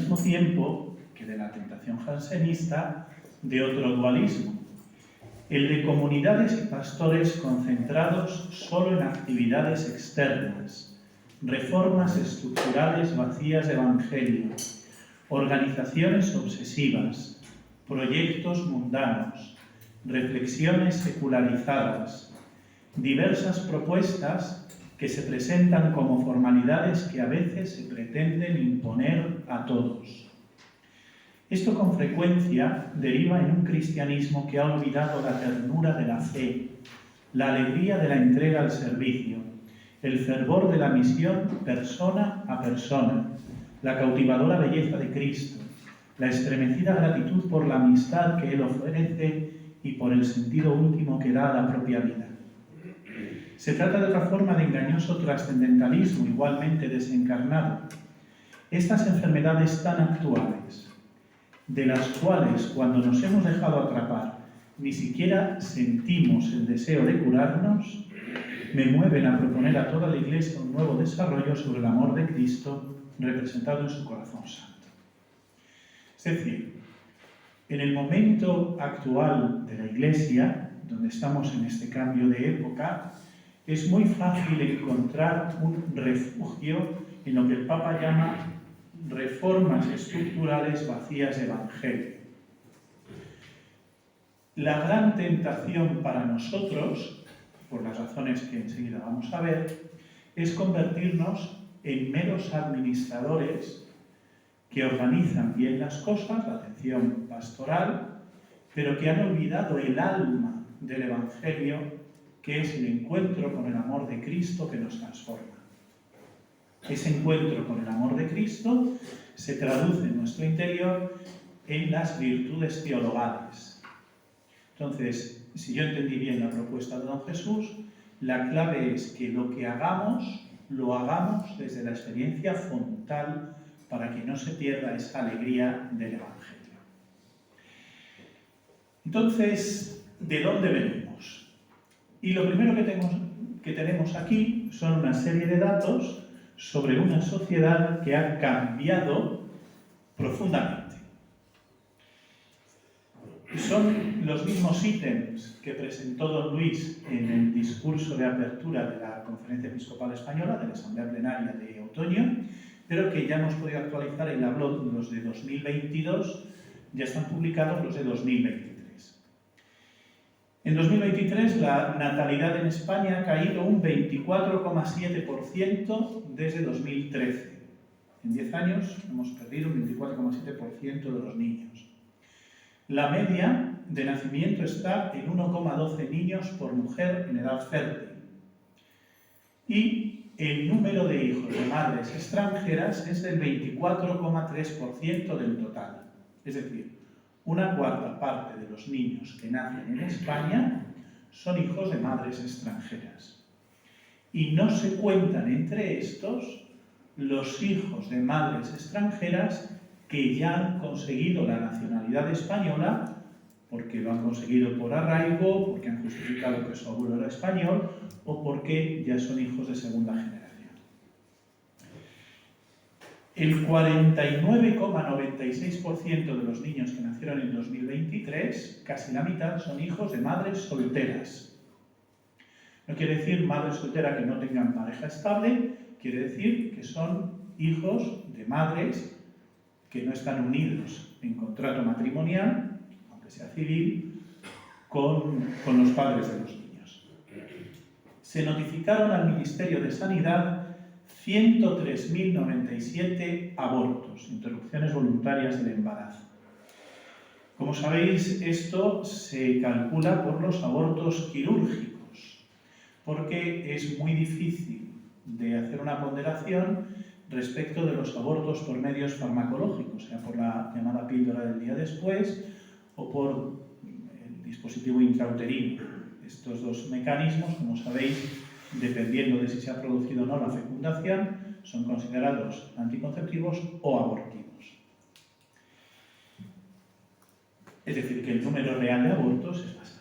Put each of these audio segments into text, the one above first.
mismo tiempo que de la tentación jansenista de otro dualismo, el de comunidades y pastores concentrados solo en actividades externas, reformas estructurales vacías de evangelio, organizaciones obsesivas, proyectos mundanos, reflexiones secularizadas, diversas propuestas que se presentan como formalidades que a veces se pretenden imponer a todos. Esto con frecuencia deriva en un cristianismo que ha olvidado la ternura de la fe, la alegría de la entrega al servicio, el fervor de la misión persona a persona, la cautivadora belleza de Cristo, la estremecida gratitud por la amistad que Él ofrece y por el sentido último que da a la propia vida. Se trata de otra forma de engañoso trascendentalismo, igualmente desencarnado. Estas enfermedades tan actuales, de las cuales cuando nos hemos dejado atrapar ni siquiera sentimos el deseo de curarnos, me mueven a proponer a toda la Iglesia un nuevo desarrollo sobre el amor de Cristo representado en su corazón santo. Es decir, en el momento actual de la Iglesia, donde estamos en este cambio de época, es muy fácil encontrar un refugio en lo que el Papa llama reformas estructurales vacías de evangelio. La gran tentación para nosotros, por las razones que enseguida vamos a ver, es convertirnos en meros administradores que organizan bien las cosas, la atención pastoral, pero que han olvidado el alma del Evangelio, que es el encuentro con el amor de Cristo que nos transforma. Ese encuentro con el amor de Cristo se traduce en nuestro interior en las virtudes teologales. Entonces, si yo entendí bien la propuesta de don Jesús, la clave es que lo que hagamos, lo hagamos desde la experiencia fontal para que no se pierda esa alegría del Evangelio. Entonces, ¿de dónde venimos? Y lo primero que tenemos aquí son una serie de datos sobre una sociedad que ha cambiado profundamente. Son los mismos ítems que presentó don Luis en el discurso de apertura de la Conferencia Episcopal Española, de la Asamblea Plenaria de otoño, pero que ya hemos podido actualizar. Él habló de los de 2022, ya están publicados los de 2023. En 2023 la natalidad en España ha caído un 24,7% desde 2013. En 10 años hemos perdido un 24,7% de los niños. La media de nacimiento está en 1,12 niños por mujer en edad fértil. Y el número de hijos de madres extranjeras es del 24,3% del total. Es decir, una cuarta parte de los niños que nacen en España son hijos de madres extranjeras. Y no se cuentan entre estos los hijos de madres extranjeras que ya han conseguido la nacionalidad española, porque lo han conseguido por arraigo, porque han justificado que su abuelo era español, o porque ya son hijos de segunda generación. El 49,96% de los niños que nacieron en 2023, casi la mitad, son hijos de madres solteras. No quiere decir madre soltera que no tengan pareja estable, quiere decir que son hijos de madres que no están unidos en contrato matrimonial, aunque sea civil, con los padres de los niños. Se notificaron al Ministerio de Sanidad 103.097 abortos, interrupciones voluntarias del embarazo. Como sabéis, esto se calcula por los abortos quirúrgicos, porque es muy difícil de hacer una ponderación respecto de los abortos por medios farmacológicos, sea por la llamada píldora del día después o por el dispositivo intrauterino. Estos dos mecanismos, como sabéis, dependiendo de si se ha producido o no la fecundación, son considerados anticonceptivos o abortivos. Es decir, que el número real de abortos es más alto.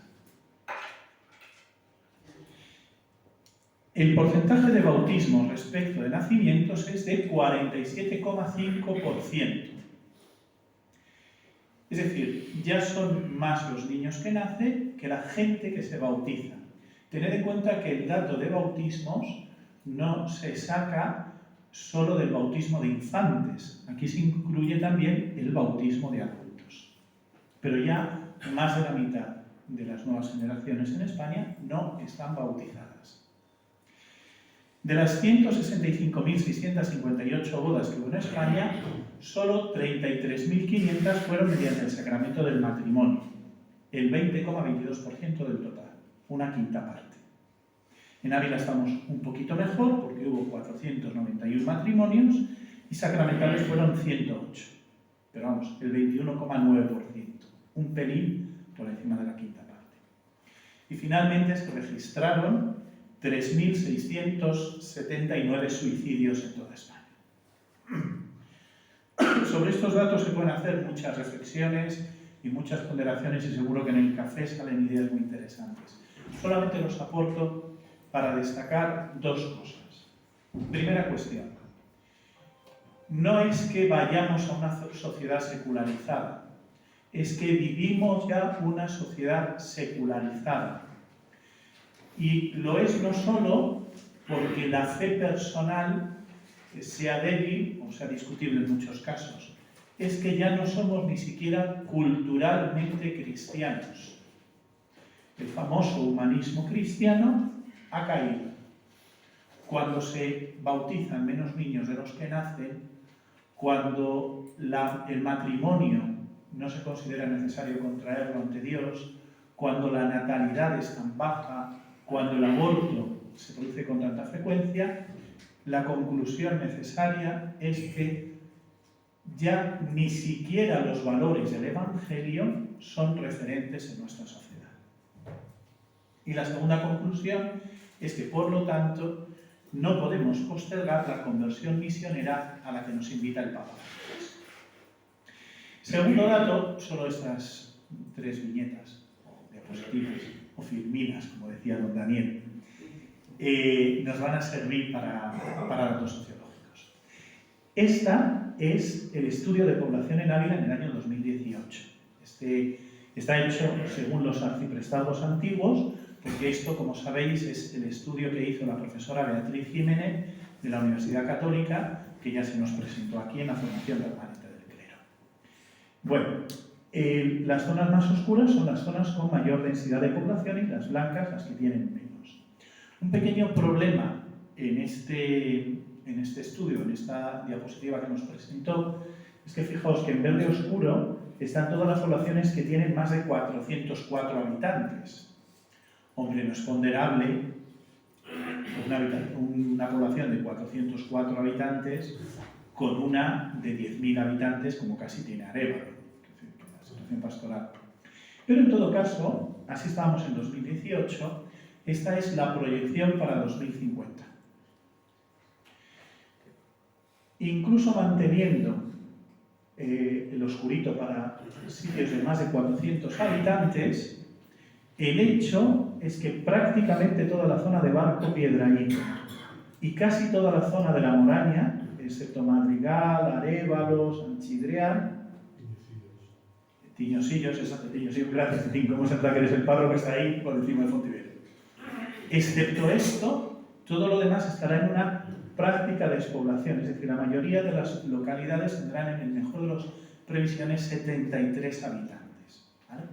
El porcentaje de bautismos respecto de nacimientos es de 47,5%. Es decir, ya son más los niños que nacen que la gente que se bautiza. Tened en cuenta que el dato de bautismos no se saca solo del bautismo de infantes. Aquí se incluye también el bautismo de adultos. Pero ya más de la mitad de las nuevas generaciones en España no están bautizadas. De las 165.658 bodas que hubo en España, solo 33.500 fueron mediante el sacramento del matrimonio, el 20,22% del total, una quinta parte. En Ávila estamos un poquito mejor porque hubo 491 matrimonios y sacramentales fueron 108, pero vamos, el 21,9%, un pelín por encima de la quinta parte. Y finalmente se registraron 3.679 suicidios en toda España. Sobre estos datos se pueden hacer muchas reflexiones y muchas ponderaciones y seguro que en el café salen ideas muy interesantes. Solamente los aporto para destacar dos cosas. Primera cuestión. No es que vayamos a una sociedad secularizada, es que vivimos ya una sociedad secularizada. Y lo es no solo porque la fe personal sea débil o sea discutible en muchos casos, es que ya no somos ni siquiera culturalmente cristianos. El famoso humanismo cristiano ha caído. Cuando se bautizan menos niños de los que nacen, cuando el matrimonio no se considera necesario contraerlo ante Dios, cuando la natalidad es tan baja, cuando el aborto se produce con tanta frecuencia, la conclusión necesaria es que ya ni siquiera los valores del Evangelio son referentes en nuestra sociedad. Y la segunda conclusión es que, por lo tanto, no podemos postergar la conversión misionera a la que nos invita el Papa. Segundo dato, solo estas 3 viñetas, o diapositivas, o filminas, como decía don Daniel, nos van a servir para datos sociológicos. Esta es el estudio de población en Ávila en el año 2018. Está hecho según los arciprestados antiguos, porque esto, como sabéis, es el estudio que hizo la profesora Beatriz Jiménez de la Universidad Católica, que ya se nos presentó aquí en la formación permanente del clero. Bueno, las zonas más oscuras son las zonas con mayor densidad de población y las blancas las que tienen menos. Un pequeño problema en este estudio, en esta diapositiva que nos presentó, es que fijaos que en verde oscuro están todas las poblaciones que tienen más de 404 habitantes. Hombre, no es ponderable una población de 404 habitantes con una de 10.000 habitantes, como casi tiene Arévalo, la situación pastoral. Pero en todo caso, así estábamos en 2018, esta es la proyección para 2050. Incluso manteniendo el oscurito para sitios de más de 400 habitantes, el hecho es que prácticamente toda la zona de Barco Piedrahíta y casi toda la zona de la Moraña, excepto Madrigal, Arévalo, San Chidrián, Tiñosillos, exacto, Tiñosillos, gracias, ¿cómo se nota que eres el párroco que está ahí por encima de Fontivero? Excepto esto, todo lo demás estará en una práctica despoblación, es decir, la mayoría de las localidades tendrán en el mejor de las previsiones 73 habitantes. ¿Vale?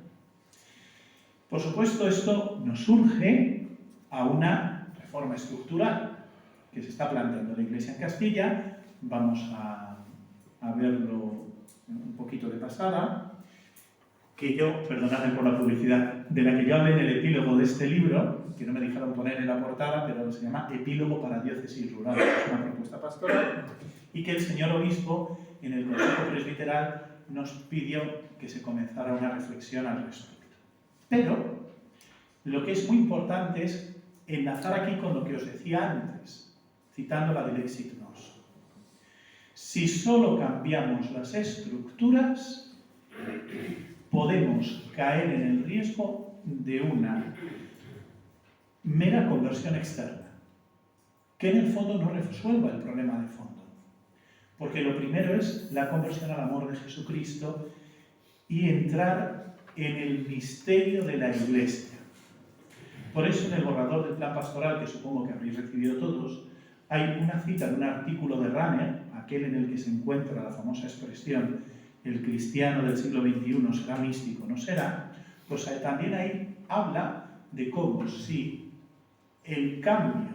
Por supuesto, esto nos surge a una reforma estructural que se está planteando en la Iglesia en Castilla. Vamos a verlo un poquito de pasada, que yo, perdonadme por la publicidad, de la que yo hablé en el epílogo de este libro, que no me dejaron poner en la portada, pero se llama Epílogo para Diócesis Rurales, es una propuesta pastoral, y que el señor obispo, en el Consejo Presbiteral, nos pidió que se comenzara una reflexión al respecto. Pero lo que es muy importante es enlazar aquí con lo que os decía antes, citando la del Exit Nos. Si solo cambiamos las estructuras, podemos caer en el riesgo de una mera conversión externa, que en el fondo no resuelva el problema de fondo. Porque lo primero es la conversión al amor de Jesucristo y entrar en el misterio de la Iglesia. Por eso en el borrador del plan pastoral, que supongo que habréis recibido todos, hay una cita de un artículo de Ranner, aquel en el que se encuentra la famosa expresión "el cristiano del siglo XXI será místico, no será", pues también ahí habla de cómo si el cambio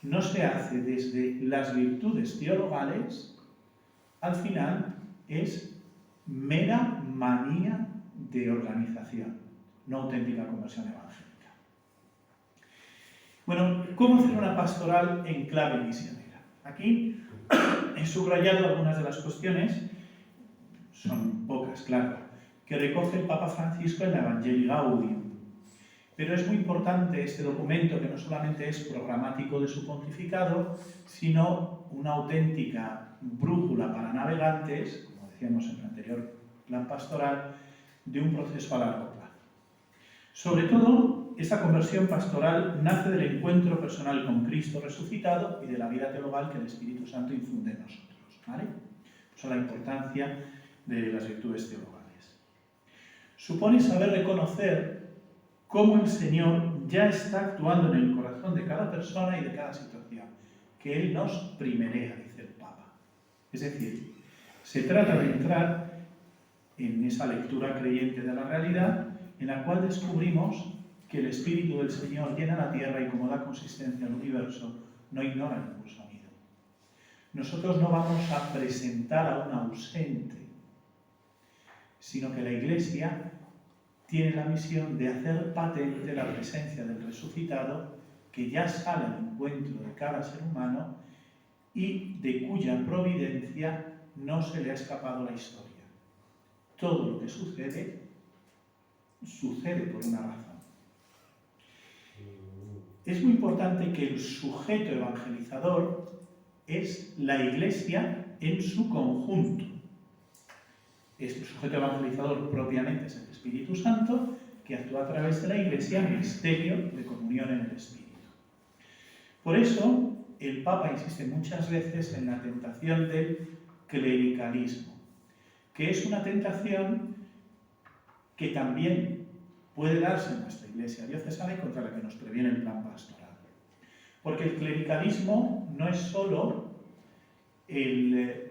no se hace desde las virtudes teologales, al final es mera manía de organización, no auténtica conversión evangélica. Bueno, ¿cómo hacer una pastoral en clave misionera? Aquí he subrayado algunas de las cuestiones, son pocas, claro, que recoge el Papa Francisco en la Evangelii Gaudium. Pero es muy importante este documento, que no solamente es programático de su pontificado, sino una auténtica brújula para navegantes, como decíamos en el anterior plan pastoral, de un proceso a largo plazo. Sobre todo, esta conversión pastoral nace del encuentro personal con Cristo resucitado y de la vida teologal que el Espíritu Santo infunde en nosotros, ¿vale? Por eso la importancia de las virtudes teologales. Supone saber reconocer cómo el Señor ya está actuando en el corazón de cada persona y de cada situación, que Él nos primerea, dice el Papa. Es decir, se trata de entrar en esa lectura creyente de la realidad, en la cual descubrimos que el Espíritu del Señor llena la tierra y, como da consistencia al universo, no ignora ningún sonido. Nosotros no vamos a presentar a un ausente, sino que la Iglesia tiene la misión de hacer patente la presencia del resucitado, que ya sale al encuentro de cada ser humano y de cuya providencia no se le ha escapado la historia. Todo lo que sucede, sucede por una razón. Es muy importante que el sujeto evangelizador es la Iglesia en su conjunto. El sujeto evangelizador propiamente es el Espíritu Santo, que actúa a través de la Iglesia, misterio de comunión en el Espíritu. Por eso, el Papa insiste muchas veces en la tentación del clericalismo, que es una tentación que también puede darse en nuestra Iglesia diocesana y contra la que nos previene el plan pastoral. Porque el clericalismo no es solo el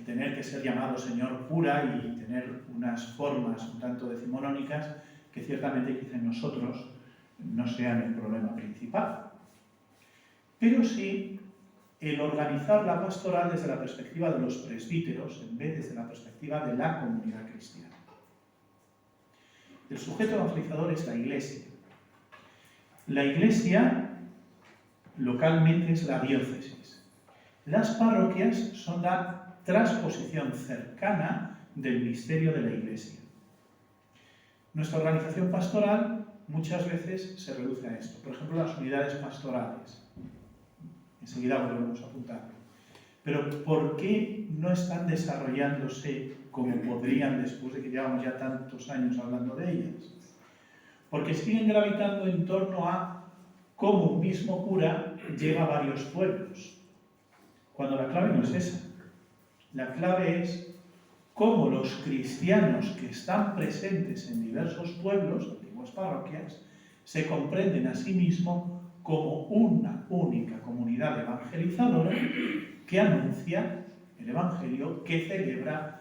tener que ser llamado señor cura y tener unas formas un tanto decimonónicas que ciertamente quizá en nosotros no sean el problema principal. Pero sí el organizar la pastoral desde la perspectiva de los presbíteros en vez desde la perspectiva de la comunidad cristiana. El sujeto evangelizador es la Iglesia. La Iglesia localmente es la diócesis. Las parroquias son la transposición cercana del misterio de la Iglesia. Nuestra organización pastoral muchas veces se reduce a esto. Por ejemplo, las unidades pastorales. Enseguida volvemos a apuntarlo. Pero ¿por qué no están desarrollándose como podrían después de que llevamos ya tantos años hablando de ellas? Porque siguen gravitando en torno a cómo un mismo cura lleva varios pueblos. Cuando la clave no es esa. La clave es cómo los cristianos que están presentes en diversos pueblos, antiguas parroquias, se comprenden a sí mismos como una única comunidad evangelizadora que anuncia el Evangelio, que celebra,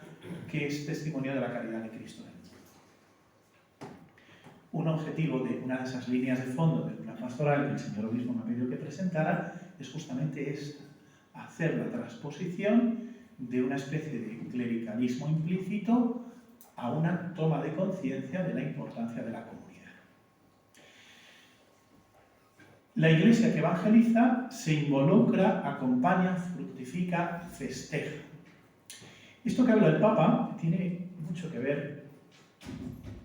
que es testimonio de la caridad de Cristo en el mundo. Un objetivo de una de esas líneas de fondo del plan pastoral que el señor obispo me ha pedido que presentara es justamente esta: hacer la transposición de una especie de clericalismo implícito a una toma de conciencia de la importancia de la comunidad. La Iglesia que evangeliza se involucra, acompaña, fructifica, festeja. Esto que habla el Papa tiene mucho que ver.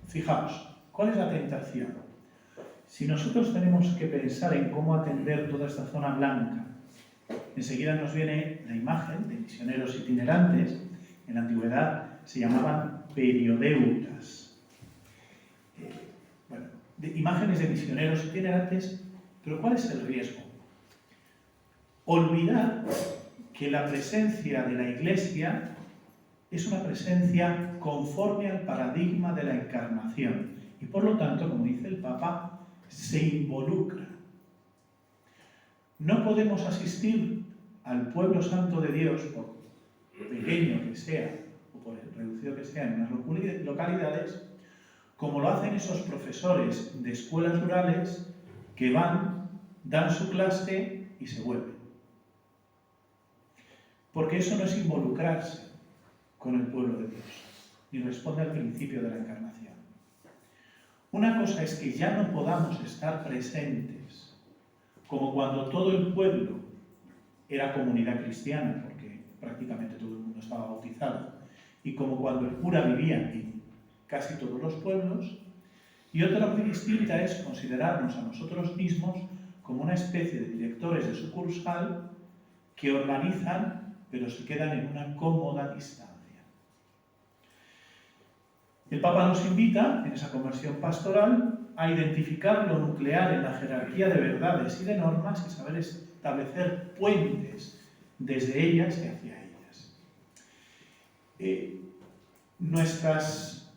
Fijaos, ¿cuál es la tentación? Si nosotros tenemos que pensar en cómo atender toda esta zona blanca, enseguida nos viene la imagen de misioneros itinerantes. En la antigüedad se llamaban periodeutas. Imágenes de misioneros itinerantes, pero ¿cuál es el riesgo? Olvidar que la presencia de la Iglesia es una presencia conforme al paradigma de la encarnación y por lo tanto, como dice el Papa, se involucra. No podemos asistir al pueblo santo de Dios, por pequeño que sea o por reducido que sea en unas localidades, como lo hacen esos profesores de escuelas rurales que van, dan su clase y se vuelven. Porque eso no es involucrarse con el pueblo de Dios, ni responde al principio de la encarnación. Una cosa es que ya no podamos estar presentes, como cuando todo el pueblo era comunidad cristiana, porque prácticamente todo el mundo estaba bautizado, y como cuando el cura vivía en casi todos los pueblos, y otra muy distinta es considerarnos a nosotros mismos como una especie de directores de sucursal que organizan, pero se quedan en una cómoda distancia. El Papa nos invita, en esa conversión pastoral, a identificar lo nuclear en la jerarquía de verdades y de normas y saber establecer puentes desde ellas y hacia ellas. Nuestras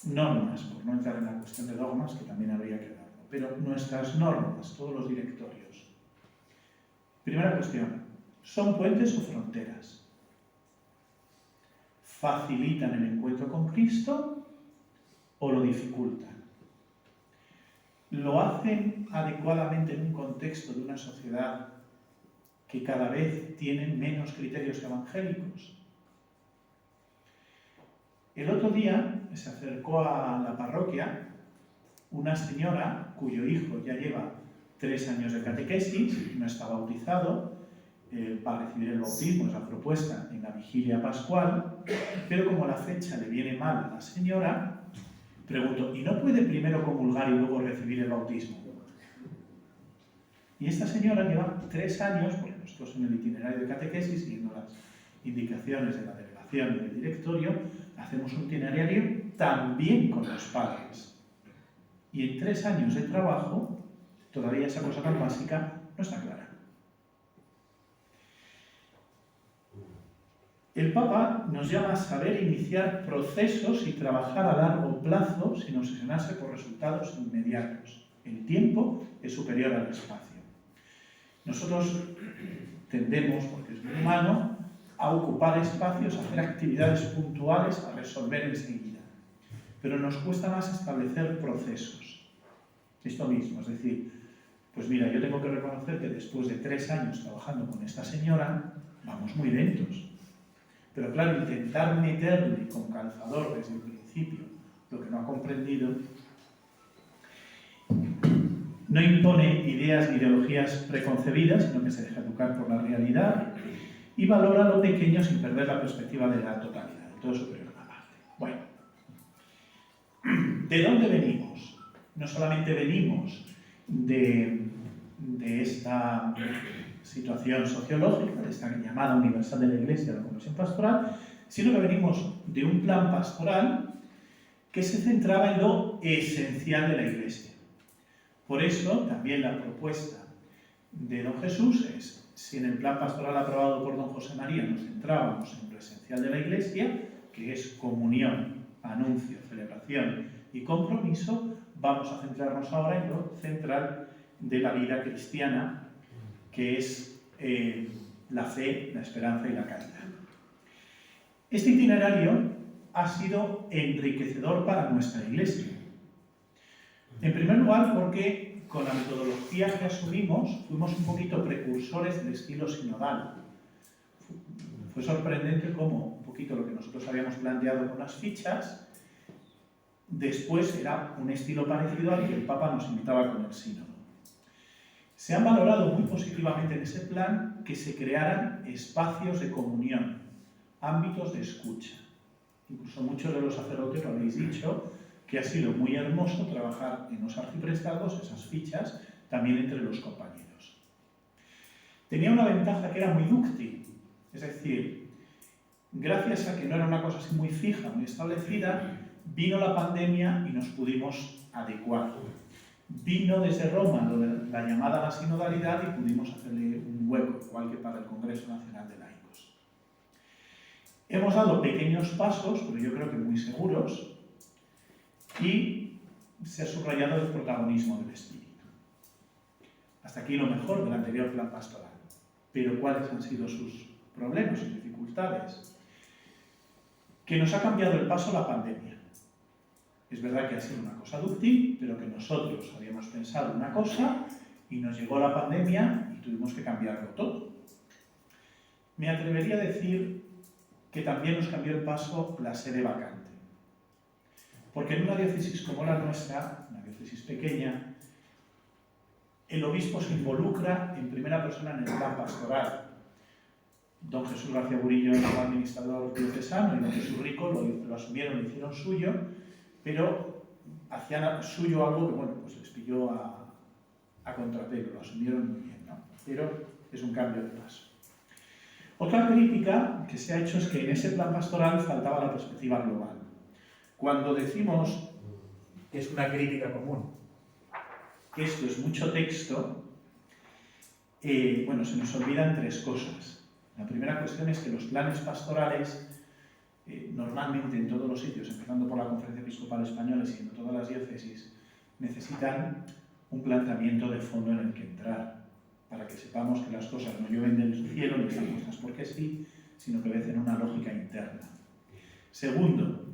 normas, por no entrar en la cuestión de dogmas, que también habría que darlo, pero nuestras normas, todos los directorios. Primera cuestión, ¿son puentes o fronteras? ¿Facilitan el encuentro con Cristo o lo dificultan? ¿Lo hacen adecuadamente en un contexto de una sociedad que cada vez tiene menos criterios evangélicos? El otro día se acercó a la parroquia una señora cuyo hijo ya lleva 3 años de catequesis, no está bautizado, para recibir el bautismo, es la propuesta en la vigilia pascual, pero como la fecha le viene mal a la señora, preguntó, ¿y no puede primero comulgar y luego recibir el bautismo? Y esta señora lleva 3 años, porque nosotros en el itinerario de catequesis, siguiendo las indicaciones de la delegación y del directorio, hacemos un itinerario también con los padres. Y en 3 años de trabajo, todavía esa cosa tan básica no está clara. El Papa nos llama a saber iniciar procesos y trabajar a largo plazo sin obsesionarse por resultados inmediatos. El tiempo es superior al espacio. Nosotros tendemos, porque es muy humano, a ocupar espacios, a hacer actividades puntuales, a resolver enseguida. Pero nos cuesta más establecer procesos. Esto mismo, es decir, pues mira, yo tengo que reconocer que después de 3 años trabajando con esta señora, vamos muy lentos. Pero claro, intentar meterle con calzador desde el principio lo que no ha comprendido no impone ideas ni ideologías preconcebidas, sino que se deja educar por la realidad y valora lo pequeño sin perder la perspectiva de la totalidad, de todo superior a la parte. Bueno, ¿de dónde venimos? No solamente venimos de esta situación sociológica, de esta llamada universal de la Iglesia, de la conversión pastoral, sino que venimos de un plan pastoral que se centraba en lo esencial de la Iglesia. Por eso, también la propuesta de don Jesús es, si en el plan pastoral aprobado por don José María nos centrábamos en lo esencial de la Iglesia, que es comunión, anuncio, celebración y compromiso, vamos a centrarnos ahora en lo central de la vida cristiana, que es la fe, la esperanza y la caridad. Este itinerario ha sido enriquecedor para nuestra Iglesia. En primer lugar, porque con la metodología que asumimos fuimos un poquito precursores del estilo sinodal. Fue sorprendente cómo un poquito lo que nosotros habíamos planteado con las fichas, después era un estilo parecido al que el Papa nos invitaba con el sínodo. Se han valorado muy positivamente en ese plan que se crearan espacios de comunión, ámbitos de escucha. Incluso muchos de los sacerdotes lo habéis dicho, que ha sido muy hermoso trabajar en los arciprestados, esas fichas, también entre los compañeros. Tenía una ventaja que era muy dúctil, es decir, gracias a que no era una cosa así muy fija, muy establecida, vino la pandemia y nos pudimos adecuar. Vino desde Roma la llamada a la sinodalidad y pudimos hacerle un hueco, igual que para el Congreso Nacional de Laicos. Hemos dado pequeños pasos, pero yo creo que muy seguros, y se ha subrayado el protagonismo del espíritu. Hasta aquí lo mejor del anterior plan pastoral. Pero ¿cuáles han sido sus problemas, sus dificultades? Que nos ha cambiado el paso la pandemia. Es verdad que ha sido una cosa dúctil, pero que nosotros habíamos pensado una cosa y nos llegó la pandemia y tuvimos que cambiarlo todo. Me atrevería a decir que también nos cambió el paso la sede vacante. Porque en una diócesis como la nuestra, una diócesis pequeña, el obispo se involucra en primera persona en el plan pastoral. Don Jesús García Burillo es el administrador diocesano y don Jesús Rico lo asumieron, lo hicieron suyo, pero hacían suyo algo que, bueno, pues les pilló a contrapelo, lo asumieron muy bien, ¿no? Pero es un cambio de paso. Otra crítica que se ha hecho es que en ese plan pastoral faltaba la perspectiva global. Cuando decimos que es una crítica común, que esto es mucho texto, bueno, se nos olvidan tres cosas. La primera cuestión es que los planes pastorales, normalmente en todos los sitios, empezando por la Conferencia Episcopal Española y siendo todas las diócesis, necesitan un planteamiento de fondo en el que entrar, para que sepamos que las cosas no llueven del cielo ni están puestas porque sí, sino que obedecen una lógica interna. Segundo,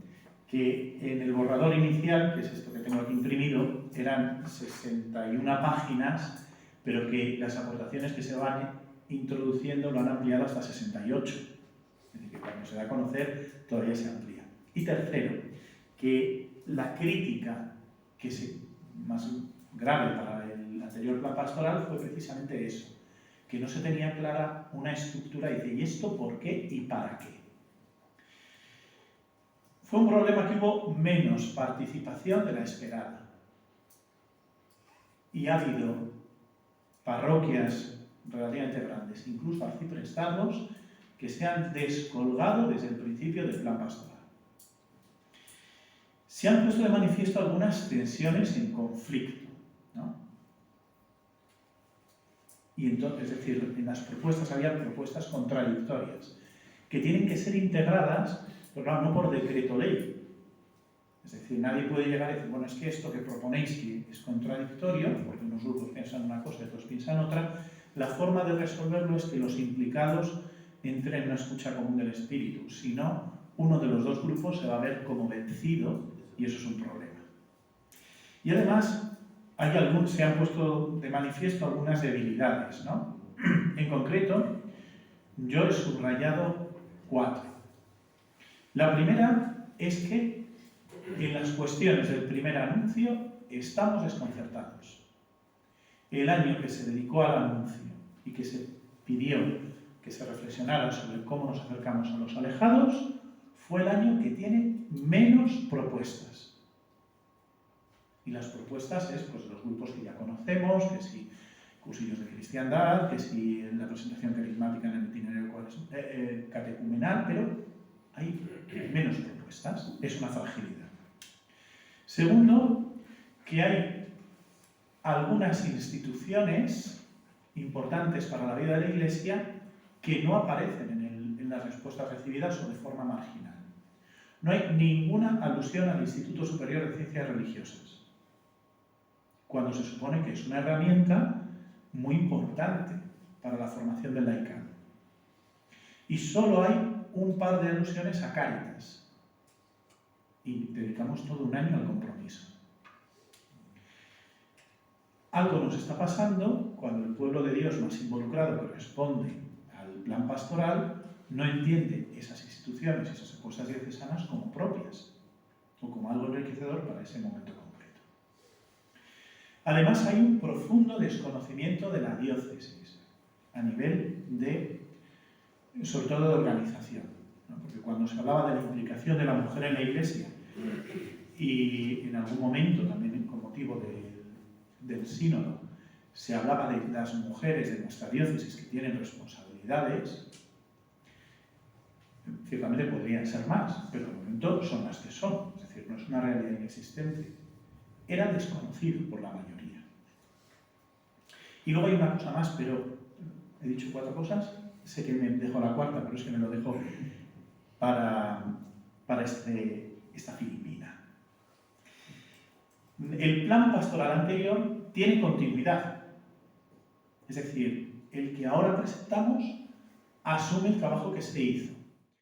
que en el borrador inicial, que es esto que tengo aquí imprimido, eran 61 páginas, pero que las aportaciones que se van introduciendo lo han ampliado hasta 68. Es decir, que cuando se da a conocer todavía se amplía. Y tercero, que la crítica más grave para el anterior plan pastoral fue precisamente eso, que no se tenía clara una estructura y dice, ¿y esto por qué y para qué? Fue un problema que hubo menos participación de la esperada. Y ha habido parroquias relativamente grandes, incluso arciprestados, que se han descolgado desde el principio del plan pastoral. Se han puesto de manifiesto algunas tensiones en conflicto, ¿no? Y entonces, es decir, en las propuestas había propuestas contradictorias, que tienen que ser integradas, pero claro, no por decreto ley. Es decir, nadie puede llegar a decir, bueno, es que esto que proponéis que es contradictorio, porque unos grupos piensan una cosa y otros piensan otra. La forma de resolverlo es que los implicados entren en una escucha común del espíritu. Si no, uno de los dos grupos se va a ver como vencido y eso es un problema. Y además, se han puesto de manifiesto algunas debilidades, ¿no? En concreto, yo he subrayado 4. La primera es que en las cuestiones del primer anuncio estamos desconcertados. El año que se dedicó al anuncio y que se pidió que se reflexionara sobre cómo nos acercamos a los alejados fue el año que tiene menos propuestas. Y las propuestas es pues, los grupos que ya conocemos, que si cursillos de cristiandad, que si la presentación carismática en el itinerario catecumenal, pero hay menos propuestas, es una fragilidad. Segundo, que hay algunas instituciones importantes para la vida de la Iglesia que no aparecen en las respuestas recibidas o de forma marginal. No hay ninguna alusión al Instituto Superior de Ciencias Religiosas, cuando se supone que es una herramienta muy importante para la formación del laicano. Y solo hay un par de alusiones a Cáritas. Y dedicamos todo un año al compromiso. Algo nos está pasando cuando el pueblo de Dios más involucrado que responde al plan pastoral no entiende esas instituciones, esas cosas diocesanas como propias o como algo enriquecedor para ese momento concreto. Además hay un profundo desconocimiento de la diócesis a nivel sobre todo de organización, ¿no? Porque cuando se hablaba de la implicación de la mujer en la Iglesia y en algún momento también con motivo del sínodo se hablaba de las mujeres de nuestra diócesis que tienen responsabilidades, ciertamente podrían ser más, pero de momento son las que son, es decir, no es una realidad inexistente. Era desconocido por la mayoría. Y luego hay una cosa más, pero he dicho 4 cosas, sé que me dejo la cuarta, pero es que me lo dejo. para esta Filipina. El plan pastoral anterior tiene continuidad, es decir, el que ahora presentamos asume el trabajo que se hizo.